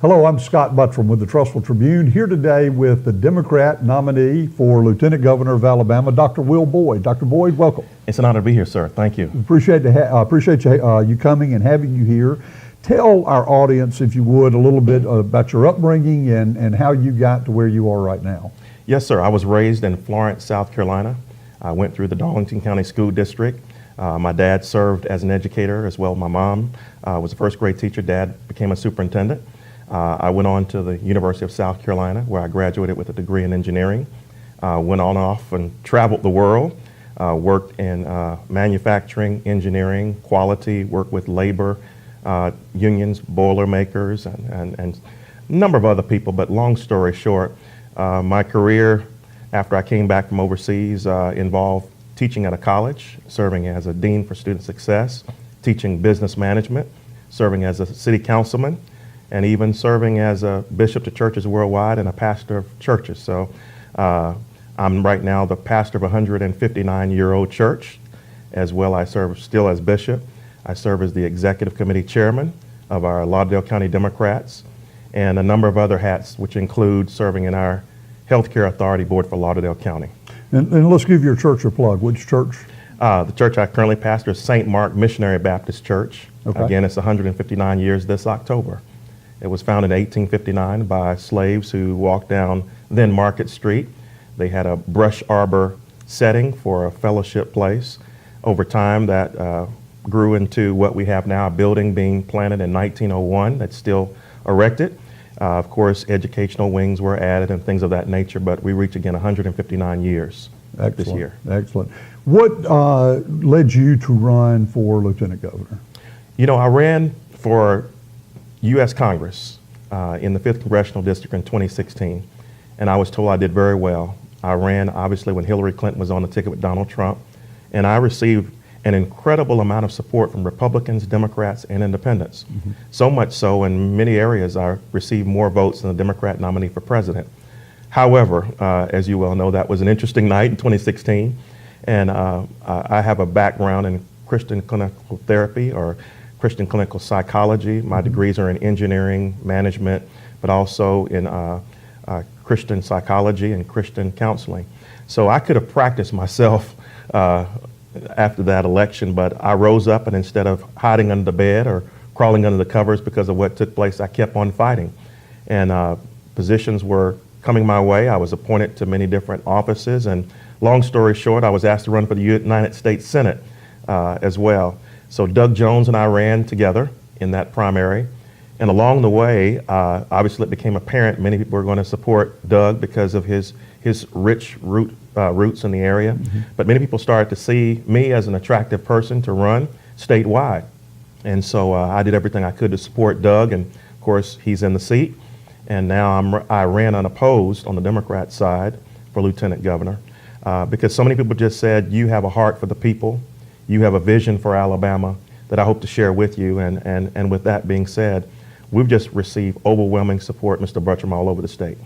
Hello, I'm Scott Buttram with the Trussville Tribune, here today with the Democrat nominee for Lieutenant Governor of Alabama, Dr. Will Boyd. Dr. Boyd, welcome. It's an honor to be here, sir. Thank you. Appreciate you coming and having you here. Tell our audience, if you would, a little bit about your upbringing and how you got to where you are right now. Yes, sir. I was raised in Florence, South Carolina. I went through the Darlington County School District. My dad served as an educator as well. My mom was a first grade teacher. Dad became a superintendent. I went on to the University of South Carolina, where I graduated with a degree in engineering. Went on off and traveled the world, worked in manufacturing, engineering, quality, worked with labor, unions, boiler makers, and a number of other people. But long story short, my career after I came back from overseas involved teaching at a college, serving as a dean for student success, teaching business management, serving as a city councilman, and even serving as a bishop to churches worldwide and a pastor of churches. So I'm right now the pastor of a 159-year-old church. As well, I serve still as bishop. I serve as the executive committee chairman of our Lauderdale County Democrats, and a number of other hats, which include serving in our Healthcare Authority Board for Lauderdale County. And let's give your church a plug. Which church? The church I currently pastor is St. Mark Missionary Baptist Church. Okay. Again, it's 159 years this October. It was founded in 1859 by slaves who walked down then Market Street. They had a brush arbor setting for a fellowship place. Over time, that grew into what we have now, a building being planted in 1901 that's still erected. Of course, educational wings were added and things of that nature, but we reach again 159 years this year. Excellent. What led you to run for Lieutenant Governor? You know, I ran for U.S. Congress in the 5th Congressional District in 2016, and I was told I did very well. I ran, obviously, when Hillary Clinton was on the ticket with Donald Trump, and I received an incredible amount of support from Republicans, Democrats, and independents. Mm-hmm. So much so, in many areas, I received more votes than the Democrat nominee for president. However, as you well know, that was an interesting night in 2016, and I have a background in Christian clinical therapy or Christian clinical psychology. My degrees are in engineering, management, but also in Christian psychology and Christian counseling. So I could have practiced myself after that election, but I rose up, and instead of hiding under the bed or crawling under the covers because of what took place, I kept on fighting. And positions were coming my way. I was appointed to many different offices, and long story short, I was asked to run for the United States Senate as well. So Doug Jones and I ran together in that primary. And along the way, obviously it became apparent many people were going to support Doug because of his rich roots in the area. Mm-hmm. But many people started to see me as an attractive person to run statewide. And so I did everything I could to support Doug. And of course, he's in the seat. And now I ran unopposed on the Democrat side for Lieutenant Governor because so many people just said, you have a heart for the people. You have a vision for Alabama that I hope to share with you. And with that being said, we've just received overwhelming support, Mr. Buttram, all over the state.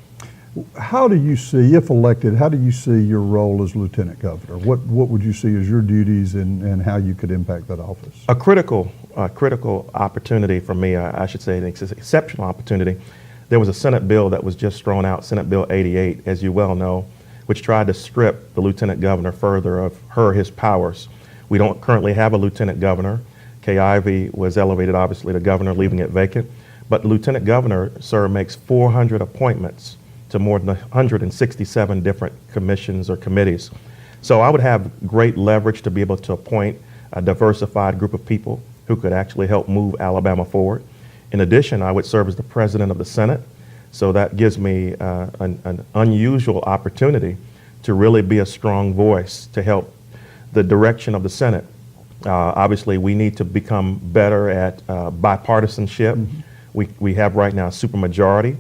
How do you see, if elected, how do you see your role as Lieutenant Governor? What would you see as your duties and how you could impact that office? A critical opportunity for me, I should say, an exceptional opportunity. There was a Senate bill that was just thrown out, Senate Bill 88, as you well know, which tried to strip the Lieutenant Governor further of his powers. We don't currently have a Lieutenant Governor. Kay Ivey was elevated, obviously, to governor, leaving it vacant. But the Lieutenant Governor, sir, makes 400 appointments to more than 167 different commissions or committees. So I would have great leverage to be able to appoint a diversified group of people who could actually help move Alabama forward. In addition, I would serve as the president of the Senate. So that gives me an unusual opportunity to really be a strong voice to help the direction of the Senate. Obviously, we need to become better at bipartisanship. Mm-hmm. We have right now a supermajority.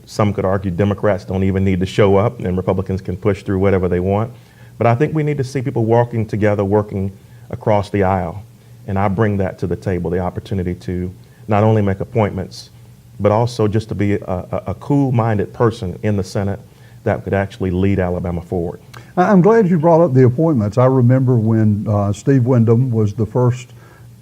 Some could argue Democrats don't even need to show up and Republicans can push through whatever they want. But I think we need to see people walking together, working across the aisle. And I bring that to the table, the opportunity to not only make appointments, but also just to be a cool-minded person in the Senate that could actually lead Alabama forward. I'm glad you brought up the appointments. I remember when Steve Windham was the first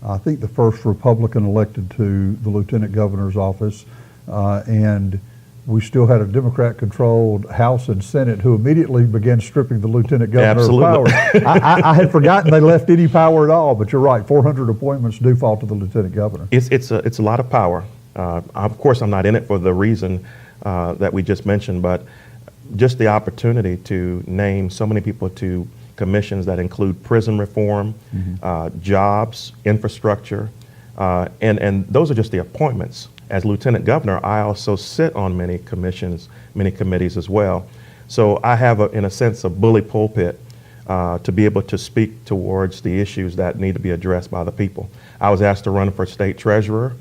I think the first Republican elected to the lieutenant governor's office, and we still had a Democrat-controlled House and Senate who immediately began stripping the lieutenant governor Absolutely. of power. I had forgotten they left any power at all, but you're right, 400 appointments do fall to the lieutenant governor. It's a lot of power. Of course, I'm not in it for the reason that we just mentioned, but just the opportunity to name so many people to commissions that include prison reform, jobs, infrastructure, and those are just the appointments. As lieutenant governor, I also sit on many commissions, many committees as well. So I have, in a sense, a bully pulpit to be able to speak towards the issues that need to be addressed by the people. I was asked to run for state treasurer.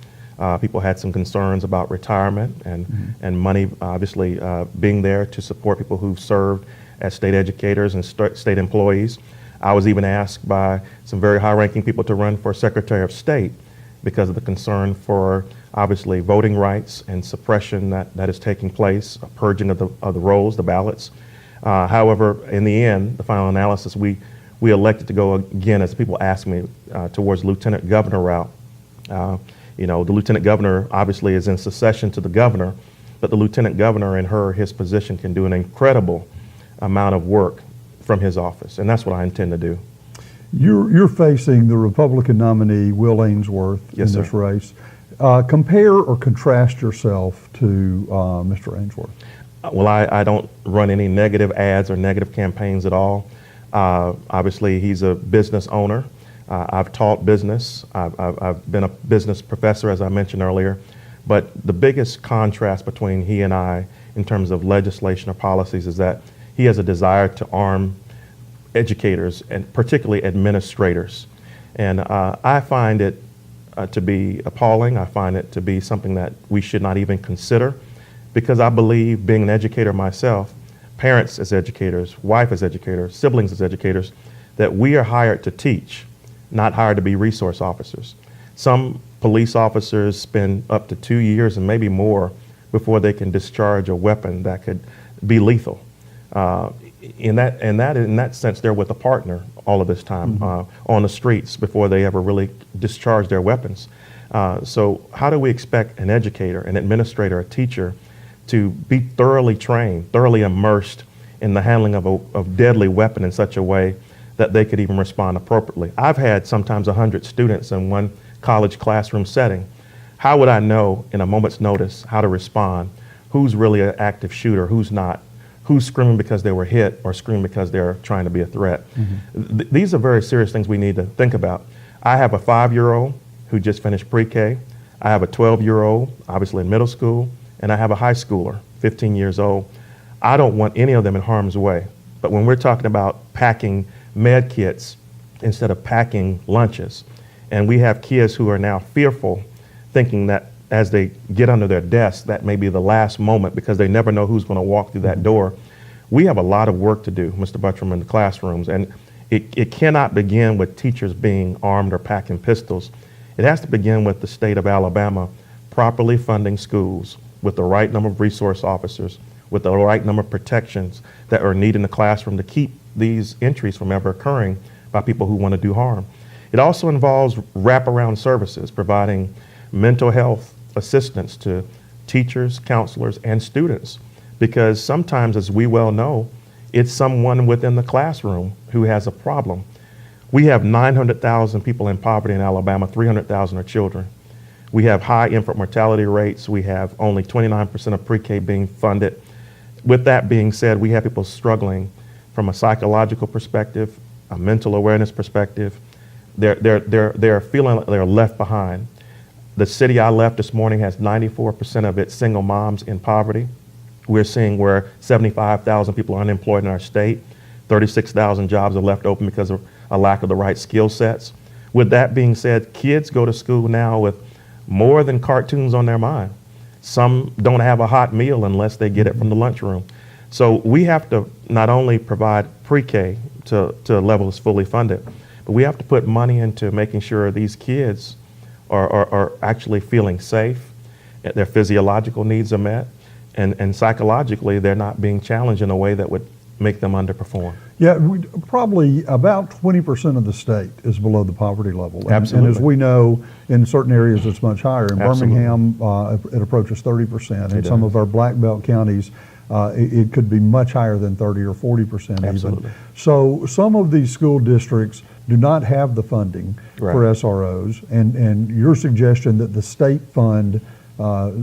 People had some concerns about retirement and money, obviously, being there to support people who've served as state educators and state employees. I was even asked by some very high-ranking people to run for Secretary of State because of the concern for, obviously, voting rights and suppression that is taking place, a purging of the rolls, the ballots. However, in the end, the final analysis, we elected to go again, as people ask me, towards lieutenant governor route. You know, the lieutenant governor obviously is in succession to the governor, but the lieutenant governor in his position can do an incredible amount of work from his office, and that's what I intend to do. You're facing the Republican nominee, Will Ainsworth, Yes, in this sir. race. Compare or contrast yourself to Mr. Ainsworth. Well, I don't run any negative ads or negative campaigns at all. Obviously, he's a business owner. I've taught business. I've been a business professor, as I mentioned earlier. But the biggest contrast between he and I in terms of legislation or policies is that he has a desire to arm educators and particularly administrators. And I find it to be appalling. I find it to be something that we should not even consider, because I believe, being an educator myself, parents as educators, wife as educators, siblings as educators, that we are hired to teach, not hired to be resource officers. Some police officers spend up to 2 years and maybe more before they can discharge a weapon that could be lethal. In that sense, they're with a partner all of this time on the streets before they ever really discharge their weapons. So how do we expect an educator, an administrator, a teacher to be thoroughly trained, thoroughly immersed in the handling of a deadly weapon in such a way that they could even respond appropriately? I've had sometimes 100 students in one college classroom setting. How would I know in a moment's notice how to respond? Who's really an active shooter, who's not? Who's screaming because they were hit or screaming because they're trying to be a threat? These are very serious things we need to think about. I have a 5-year-old who just finished pre-K. I have a 12-year-old, obviously in middle school, and I have a high schooler, 15 years old. I don't want any of them in harm's way. But when we're talking about packing med kits instead of packing lunches, and we have kids who are now fearful, thinking that as they get under their desks, that may be the last moment because they never know who's going to walk through that door. We have a lot of work to do, Mr. Buttram, in the classrooms, and it cannot begin with teachers being armed or packing pistols. It has to begin with the state of Alabama properly funding schools with the right number of resource officers, with the right number of protections that are needed in the classroom to keep these entries from ever occurring by people who want to do harm. It also involves wraparound services, providing mental health assistance to teachers, counselors, and students, because sometimes, as we well know, it's someone within the classroom who has a problem. We have 900,000 people in poverty in Alabama, 300,000 are children. We have high infant mortality rates. We have only 29% of pre-K being funded. With that being said, we have people struggling from a psychological perspective, a mental awareness perspective. They're feeling like they're left behind. The city I left this morning has 94% of its single moms in poverty. We're seeing where 75,000 people are unemployed in our state. 36,000 jobs are left open because of a lack of the right skill sets. With that being said, kids go to school now with more than cartoons on their mind. Some don't have a hot meal unless they get it from the lunchroom. So we have to not only provide pre-K to a level that's fully funded, but we have to put money into making sure these kids are actually feeling safe, their physiological needs are met, and psychologically they're not being challenged in a way that would make them underperform? Yeah, probably about 20% of the state is below the poverty level. And Absolutely. as we know, in certain areas it's much higher. In Absolutely. Birmingham, it approaches 30%. In It some does. of our black belt counties, it could be much higher than 30 or 40% Absolutely. even. So some of these school districts do not have the funding Right. for SROs, and your suggestion that the state fund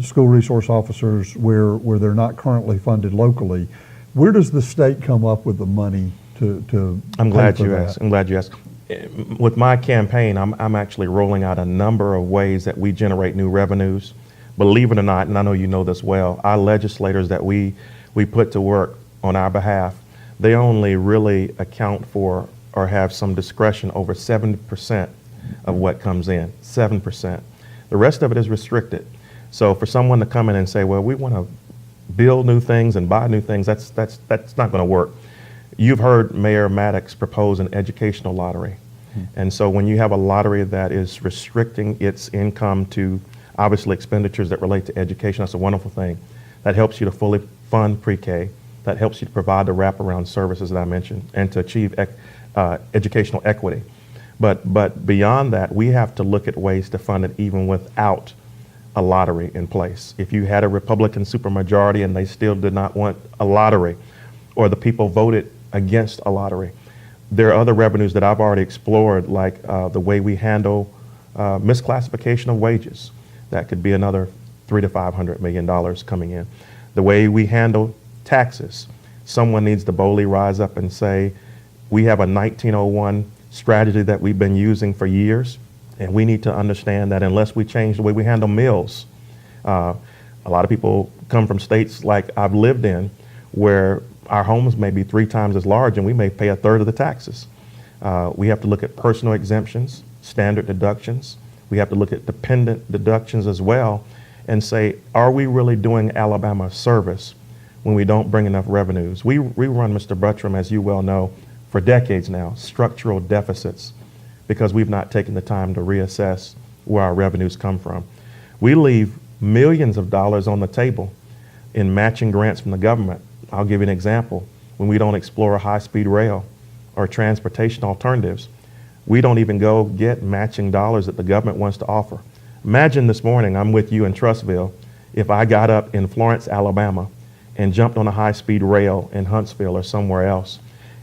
school resource officers where they're not currently funded locally, where does the state come up with the money to I'm pay glad for you that? asked. I'm glad you asked. With my campaign, I'm actually rolling out a number of ways that we generate new revenues. Believe it or not, and I know you know this well, our legislators that we put to work on our behalf, they only really account for or have some discretion over 7% of what comes in, 7%. The rest of it is restricted. So for someone to come in and say, well, we want to build new things and buy new things, that's not going to work. You've heard Mayor Maddox propose an educational lottery. And so when you have a lottery that is restricting its income to obviously expenditures that relate to education, that's a wonderful thing. That helps you to fully fund pre-K. That helps you to provide the wraparound services that I mentioned and to achieve educational equity. But beyond that, we have to look at ways to fund it even without a lottery in place. If you had a Republican supermajority and they still did not want a lottery, or the people voted against a lottery, there are other revenues that I've already explored, like the way we handle misclassification of wages. That could be another $300 to $500 million coming in. The way we handle taxes. Someone needs to boldly rise up and say, we have a 1901 strategy that we've been using for years, and we need to understand that unless we change the way we handle mills, a lot of people come from states like I've lived in where our homes may be 3 times as large and we may pay a third of the taxes. We have to look at personal exemptions, standard deductions. We have to look at dependent deductions as well and say, are we really doing Alabama a service when we don't bring enough revenues? We run, Mr. Buttram, as you well know, for decades now, structural deficits because we've not taken the time to reassess where our revenues come from. We leave millions of dollars on the table in matching grants from the government. I'll give you an example. When we don't explore high-speed rail or transportation alternatives, we don't even go get matching dollars that the government wants to offer. Imagine this morning, I'm with you in Trussville, if I got up in Florence, Alabama, and jumped on a high-speed rail in Huntsville or somewhere else,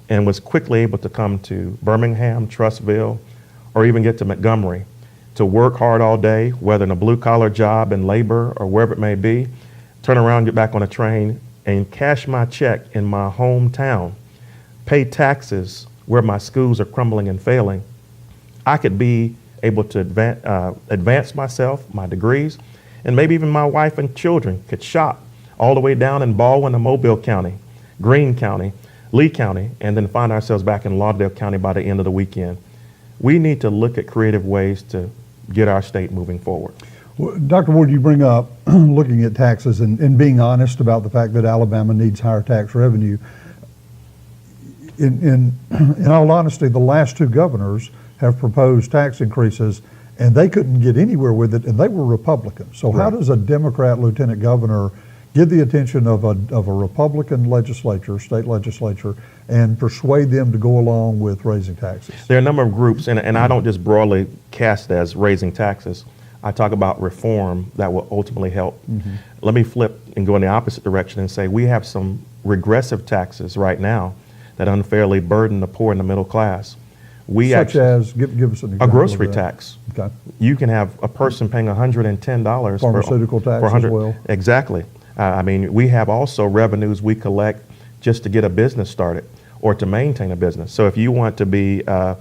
and was quickly able to come to Birmingham, Trussville, or even get to Montgomery to work hard all day, whether in a blue-collar job in labor or wherever it may be, turn around, get back on a train, and cash my check in my hometown, pay taxes where my schools are crumbling and failing. I could be able to advance myself, my degrees, and maybe even my wife and children could shop all the way down in Baldwin and Mobile County, Greene County, Lee County, and then find ourselves back in Lauderdale County by the end of the weekend. We need to look at creative ways to get our state moving forward. Well, Dr. Ward, you bring up looking at taxes and being honest about the fact that Alabama needs higher tax revenue. In all honesty, the last 2 governors have proposed tax increases, and they couldn't get anywhere with it, and they were Republicans. So how does a Democrat lieutenant governor get the attention of a Republican legislature, state legislature, and persuade them to go along with raising taxes? There are a number of groups, and I don't just broadly cast it as raising taxes. I talk about reform that will ultimately help. Let me flip and go in the opposite direction and say we have some regressive taxes right now that unfairly burden the poor and the middle class. Such as, give us an example. A grocery of that. tax. Okay. You can have a person paying $110 Pharmaceutical tax as well. Exactly. I mean, we have also revenues we collect just to get a business started or to maintain a business. So if you want to be a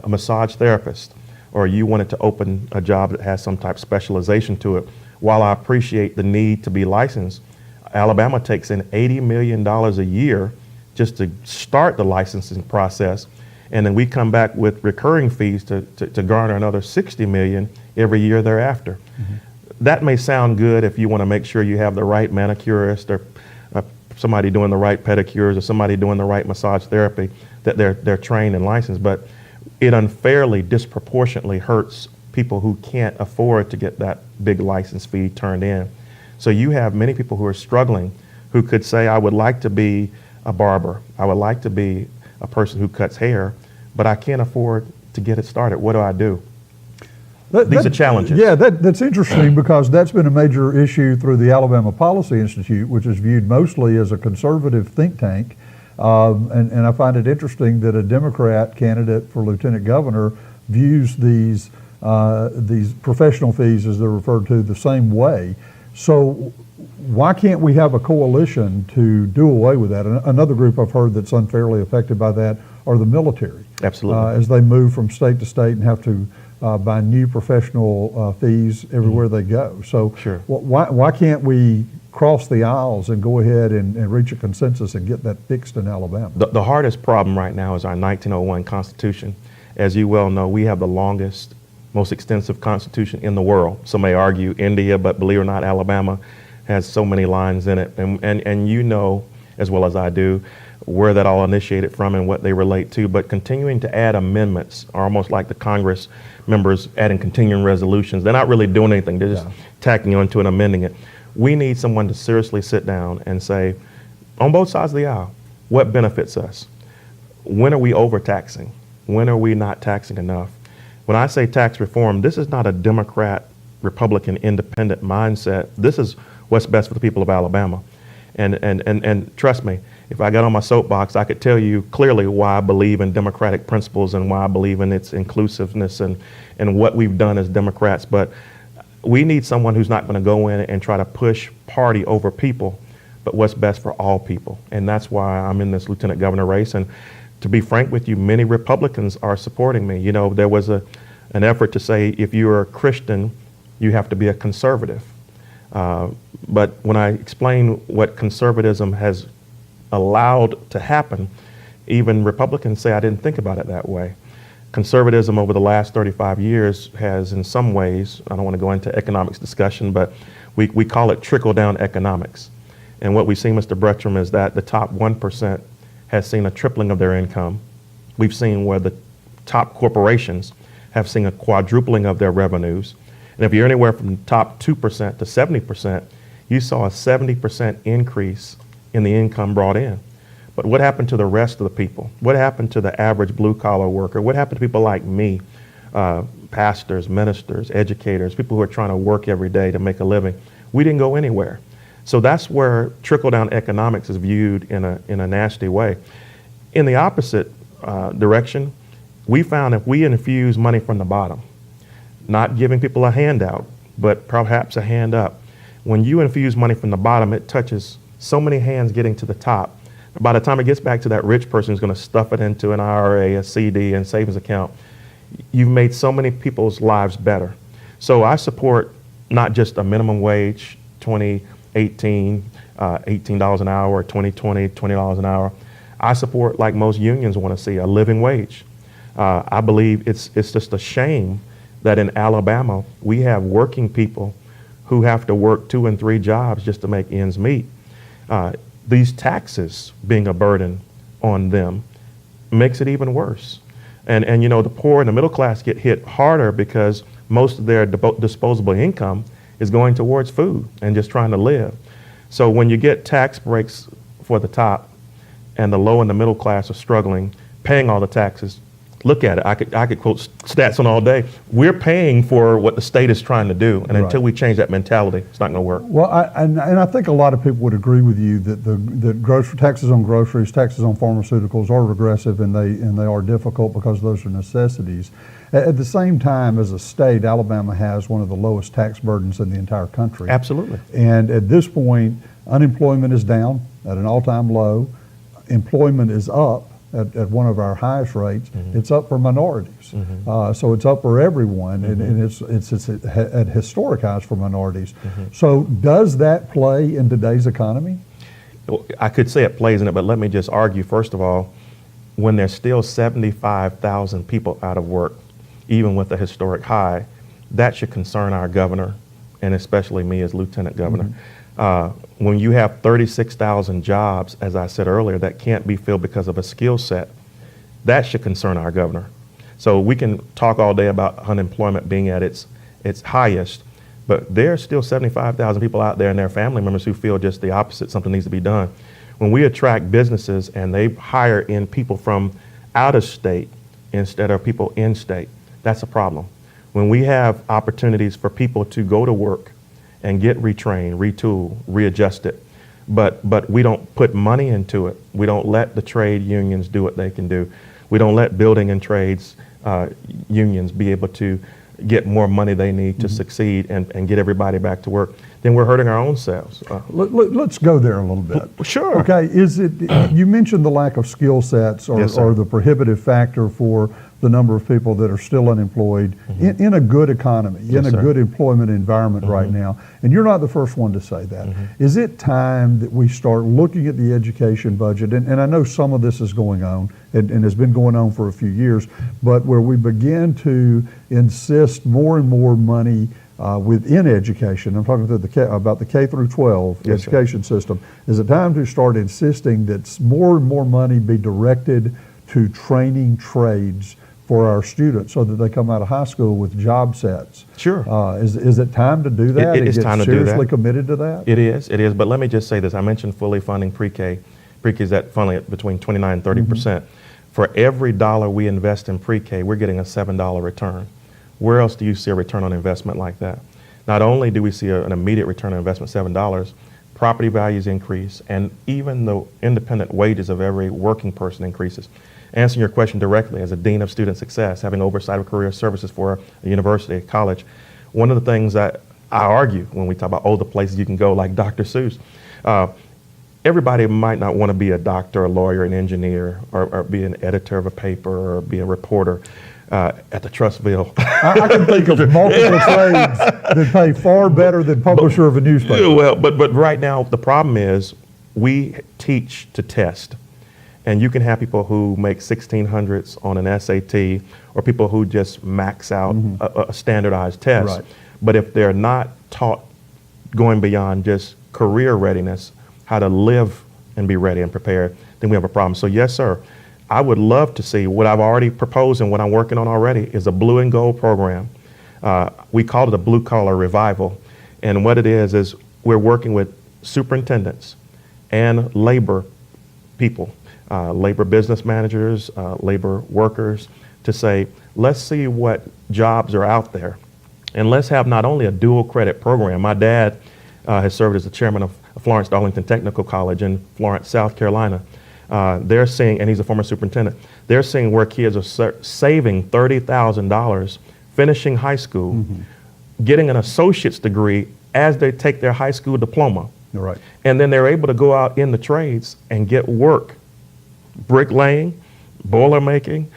massage therapist, or you wanted to open a job that has some type of specialization to it, while I appreciate the need to be licensed, Alabama takes in $80 million a year just to start the licensing process, and then we come back with recurring fees to garner another $60 million every year thereafter. That may sound good if you want to make sure you have the right manicurist or somebody doing the right pedicures or somebody doing the right massage therapy, that they're trained and licensed, but it unfairly, disproportionately hurts people who can't afford to get that big license fee turned in. So you have many people who are struggling who could say, I would like to be a barber. I would like to be a person who cuts hair, but I can't afford to get it started. What do I do? These are challenges. Yeah, that's interesting because that's been a major issue through the Alabama Policy Institute, which is viewed mostly as a conservative think tank. And I find it interesting that a Democrat candidate for lieutenant governor views these professional fees, as they're referred to, the same way. So why can't we have a coalition to do away with that? Another group I've heard that's unfairly affected by that are the military. Absolutely. As they move from state to state and have to buy new professional fees everywhere they go. So Sure. why can't we cross the aisles and go ahead and reach a consensus and get that fixed in Alabama? The hardest problem right now is our 1901 Constitution. As you well know, we have the longest, most extensive Constitution in the world. Some may argue India, but believe it or not, Alabama has so many lines in it. And you know, as well as I do, where that all initiated from and what they relate to. But continuing to add amendments are almost like the Congress members adding continuing resolutions. They're not really doing anything. They're just tacking onto and amending it. We need someone to seriously sit down and say, on both sides of the aisle, what benefits us? When are we overtaxing? When are we not taxing enough? When I say tax reform, this is not a Democrat, Republican, independent mindset. This is what's best for the people of Alabama. And trust me, if I got on my soapbox, I could tell you clearly why I believe in democratic principles and why I believe in its inclusiveness and what we've done as Democrats. But we need someone who's not going to go in and try to push party over people, but what's best for all people. And that's why I'm in this lieutenant governor race. And to be frank with you, many Republicans are supporting me. You know, there was an effort to say if you're a Christian, you have to be a conservative. But when I explain what conservatism has allowed to happen, even Republicans say I didn't think about it that way. Conservatism over the last 35 years has, in some ways, I don't want to go into economics discussion, but we call it trickle-down economics. And what we see, Mr. Buttram, is that the top 1% has seen a tripling of their income. We've seen where the top corporations have seen a quadrupling of their revenues. And if you're anywhere from the top 2% to 70%, you saw a 70% increase in the income brought in. But what happened to the rest of the people? What happened to the average blue-collar worker? What happened to people like me, pastors, ministers, educators, people who are trying to work every day to make a living? We didn't go anywhere. So that's where trickle-down economics is viewed in a nasty way. In the opposite direction, we found if we infuse money from the bottom, not giving people a handout, but perhaps a hand up. When you infuse money from the bottom, it touches so many hands getting to the top. By the time it gets back to that rich person who's going to stuff it into an IRA, a CD, and savings account, you've made so many people's lives better. So I support not just a minimum wage, 2018, $18 an hour, 2020, $20 an hour. I support, like most unions want to see, a living wage. I believe it's just a shame that in Alabama, we have working people who have to work 2 and 3 jobs just to make ends meet. These taxes being a burden on them makes it even worse. And you know, the poor and the middle class get hit harder because most of their disposable income is going towards food and just trying to live. So when you get tax breaks for the top and the low and the middle class are struggling, paying all the taxes, look at it. I could quote stats on all day. We're paying for what the state is trying to do, and until we change that mentality, it's not going to work. Well, I think a lot of people would agree with you that the taxes on groceries, taxes on pharmaceuticals are regressive, and they are difficult because those are necessities. At the same time, as a state, Alabama has one of the lowest tax burdens in the entire country. Absolutely. And at this point, unemployment is down at an all-time low. Employment is up at one of our highest rates. Mm-hmm. It's up for minorities. Mm-hmm. So it's up for everyone, mm-hmm. and it's at historic highs for minorities. Mm-hmm. So does that play in today's economy? I could say it plays in it, but let me just argue, first of all, when there's still 75,000 people out of work, even with a historic high, that should concern our governor, and especially me as lieutenant governor. Mm-hmm. When you have 36,000 jobs, as I said earlier, that can't be filled because of a skill set, that should concern our governor. So we can talk all day about unemployment being at its highest, but there are still 75,000 people out there and their family members who feel just the opposite, something needs to be done. When we attract businesses and they hire in people from out of state instead of people in state, that's a problem. When we have opportunities for people to go to work and get retrained, retooled, readjusted, but we don't put money into it. We don't let the trade unions do what they can do. We don't let building and trades unions be able to get more money they need to succeed and get everybody back to work, then we're hurting our own selves. Let's go there a little bit. Sure. Okay, is it, you mentioned the lack of skill sets or, Yes, sir. or the prohibitive factor for the number of people that are still unemployed in a good economy, in a sir. good employment environment right now. And you're not the first one to say that. Is it time that we start looking at the education budget, and I know some of this is going on and has been going on for a few years, but where we begin to insist more and more money within education? I'm talking about the K through 12 Yes, sir. education system. Is it time to start insisting that more and more money be directed to training trades for our students so that they come out of high school with job sets? Sure. Is it time to do that? It is and get time to do that. seriously committed to that? It is, but let me just say this. I mentioned fully funding pre-K. Pre-K is at funding at between 29 and 30%. For every dollar we invest in pre-K, we're getting a $7 return. Where else do you see a return on investment like that? Not only do we see an immediate return on investment, $7, property values increase, and even the independent wages of every working person increases. Answering your question directly, as a Dean of Student Success, having oversight of career services for a university, a college, one of the things that I argue when we talk about the places you can go, like Dr. Seuss, everybody might not want to be a doctor, a lawyer, an engineer, or be an editor of a paper, or be a reporter at the Trustville. I can think of multiple trades that pay far better than publisher of a newspaper. Well, but right now the problem is we teach to test. And you can have people who make 1600s on an SAT, or people who just max out a standardized test. Right. But if they're not taught going beyond just career readiness, how to live and be ready and prepared, then we have a problem. So yes, sir, I would love to see what I've already proposed, and what I'm working on already is a blue and gold program. We call it a blue collar revival. And what it is we're working with superintendents and labor people, labor business managers, labor workers, to say, let's see what jobs are out there. And let's have not only a dual credit program. My dad has served as the chairman of Florence Darlington Technical College in Florence, South Carolina. They're seeing, and he's a former superintendent, they're seeing where kids are saving $30,000, finishing high school, getting an associate's degree as they take their high school diploma. Right. And then they're able to go out in the trades and get work, bricklaying, boiler making,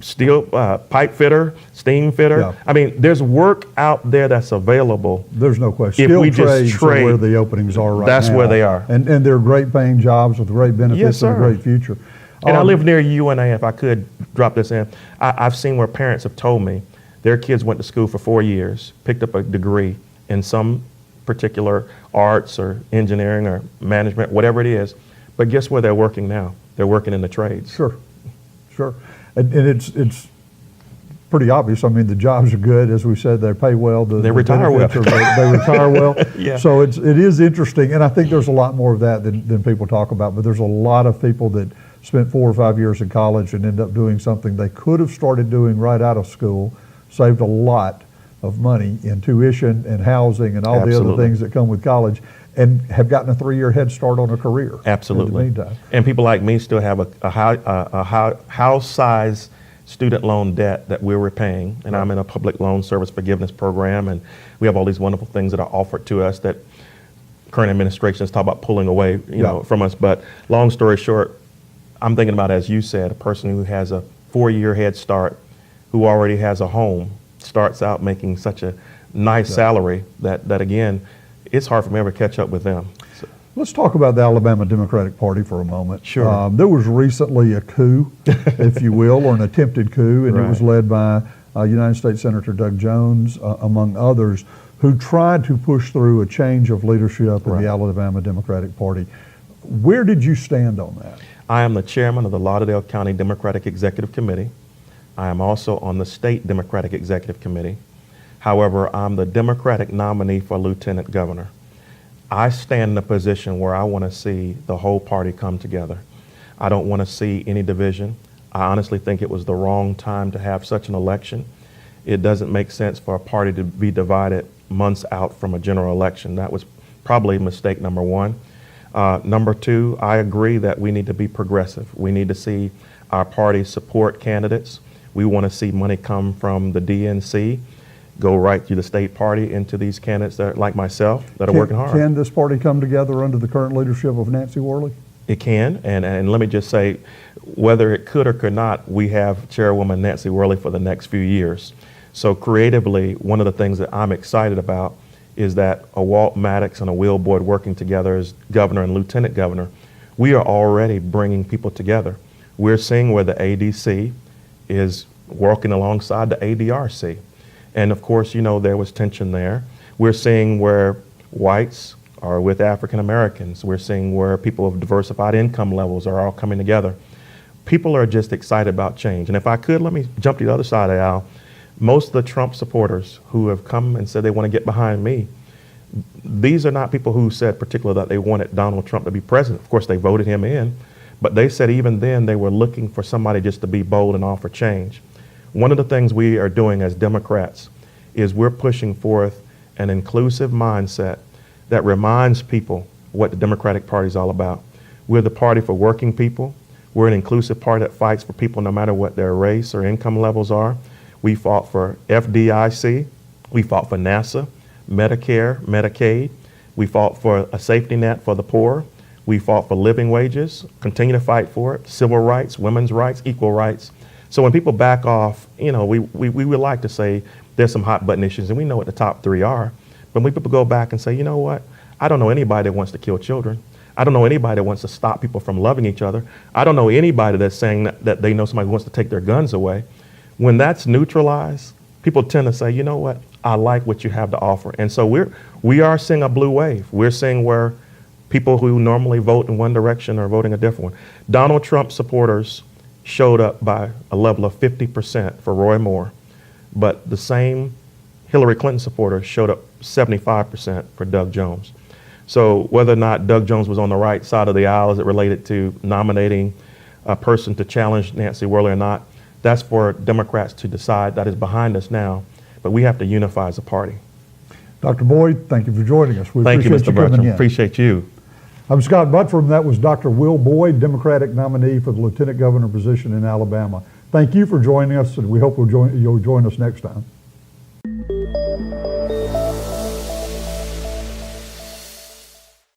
steel pipe fitter, steam fitter. Yeah. I mean, there's work out there that's available. There's no question. If we Skilled just trades are trade, where the openings are right now. that's where they are. And they're great paying jobs with great benefits Yes, and a sir. great future. And I live near UNA, if I could drop this in. I've seen where parents have told me their kids went to school for 4 years, picked up a degree in some particular arts or engineering or management, whatever it is. But guess where they're working now? They're working in the trades. Sure. And it's pretty obvious. I mean, the jobs are good. As we said, they pay well. They retire well. They retire well. Yeah. So it is interesting. And I think there's a lot more of that than people talk about. But there's a lot of people that spent 4 or 5 years in college and end up doing something they could have started doing right out of school, saved a lot of money in tuition and housing and all the other Absolutely. things that come with college, and have gotten a 3-year head start on a career. Absolutely. In the meantime. And people like me still have a house-size student loan debt that we're repaying. And I'm in a public loan service forgiveness program, and we have all these wonderful things that are offered to us that current administrations talk about pulling away, from us. But long story short, I'm thinking about, as you said, a person who has a 4-year head start, who already has a home, starts out making such a nice salary that again, it's hard for me to ever catch up with them. So. Let's talk about the Alabama Democratic Party for a moment. Sure. There was recently a coup, if you will, or an attempted coup, and it was led by United States Senator Doug Jones, among others, who tried to push through a change of leadership in the Alabama Democratic Party. Where did you stand on that? I am the chairman of the Lauderdale County Democratic Executive Committee. I am also on the State Democratic Executive Committee. However, I'm the Democratic nominee for Lieutenant Governor. I stand in a position where I want to see the whole party come together. I don't want to see any division. I honestly think it was the wrong time to have such an election. It doesn't make sense for a party to be divided months out from a general election. That was probably mistake number one. Number two, I agree that we need to be progressive. We need to see our party support candidates. We want to see money come from the DNC, go right through the state party into these candidates that are, like myself, that are working hard. Can this party come together under the current leadership of Nancy Worley? It can, and let me just say, whether it could or could not, we have Chairwoman Nancy Worley for the next few years. So creatively, one of the things that I'm excited about is that a Walt Maddox and a Will Boyd working together as governor and lieutenant governor, we are already bringing people together. We're seeing where the ADC is working alongside the ADRC. And of course, you know, there was tension there. We're seeing where whites are with African Americans. We're seeing where people of diversified income levels are all coming together. People are just excited about change. And if I could, let me jump to the other side of the aisle. Most of the Trump supporters who have come and said they want to get behind me, these are not people who said particularly that they wanted Donald Trump to be president. Of course, they voted him in, but they said even then they were looking for somebody just to be bold and offer change. One of the things we are doing as Democrats is we're pushing forth an inclusive mindset that reminds people what the Democratic Party is all about. We're the party for working people. We're an inclusive party that fights for people no matter what their race or income levels are. We fought for FDIC. We fought for NASA, Medicare, Medicaid. We fought for a safety net for the poor. We fought for living wages, continue to fight for it, civil rights, women's rights, equal rights. So when people back off, you know, we would like to say there's some hot button issues, and we know what the top three are. But when people go back and say, you know what, I don't know anybody that wants to kill children. I don't know anybody that wants to stop people from loving each other. I don't know anybody that's saying that they know somebody who wants to take their guns away. When that's neutralized, people tend to say, you know what, I like what you have to offer. And so we are seeing a blue wave. We're seeing where people who normally vote in one direction are voting a different one. Donald Trump supporters showed up by a level of 50% for Roy Moore, but the same Hillary Clinton supporters showed up 75% for Doug Jones. So whether or not Doug Jones was on the right side of the aisle as it related to nominating a person to challenge Nancy Worley or not, that's for Democrats to decide. That is behind us now, but we have to unify as a party. Dr. Boyd, thank you for joining us. We Thank you, appreciate Mr. you coming Buttram. in. Appreciate you. I'm Scott Buttram. That was Dr. Will Boyd, Democratic nominee for the Lieutenant Governor position in Alabama. Thank you for joining us, and we hope you'll join us next time.